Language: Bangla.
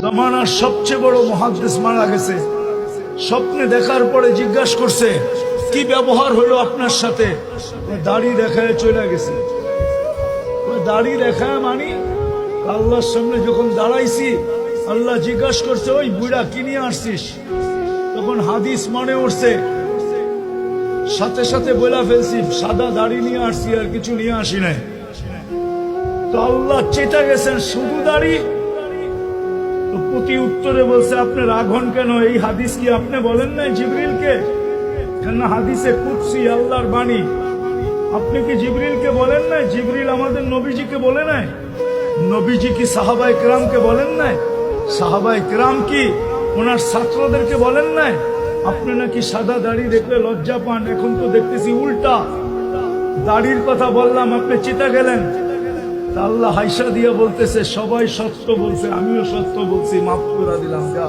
জামানার সবচেয়ে বড় মুহাদ্দিস মারা গেছে। স্বপ্নে দেখার পরে জিজ্ঞাসা করছে, কি ব্যবহার হলো আপনার সাথে? দাড়ি দেখায় চলে গেছে। দাড়ি দেখায় মানি আল্লাহর সামনে যখন দাঁড়াইছি, আল্লাহ জিজ্ঞাসা করছে, ওই বুড়া কি নিয়ে আসছিস? তখন হাদিস মনে উঠছে, সাথে সাথে বলে ফেলছি, সাদা দাড়ি নিয়ে আসছি, আর কিছু নিয়ে আসি নাই। তো আল্লাহ চেতা গেছেন, শুধু দাড়ি? তো প্রতি উত্তরে বলছে, আপনি রাগ হন কেন? এই হাদিস কি আপনি বলেন নাই জিবরিলকে? কেন হাদিসে কুদসি, আল্লাহর বাণী। আপনি কি জিবরিলকে বলেন নাই? জিবরিল আমাদের নবীজিকে বলে নাই? নবীজি কি সাহাবায়ে কেরামকে বলেন নাই? সাহাবায়ে কেরাম কি ওনার ছাত্রদেরকে বলেন নাই? আপনি নাকি সাদা দাড়ি দেখলে লজ্জা পান, এখন তো দেখতেছি উল্টা। দাড়ির কথা বললাম, আপনি চেতা গেলেন। আল্লাহ হাইসা দিয়ে বলতেছে, সবাই সত্য বলছে, আমিও সত্য বলছি, মাফ করে দিলাম, যা।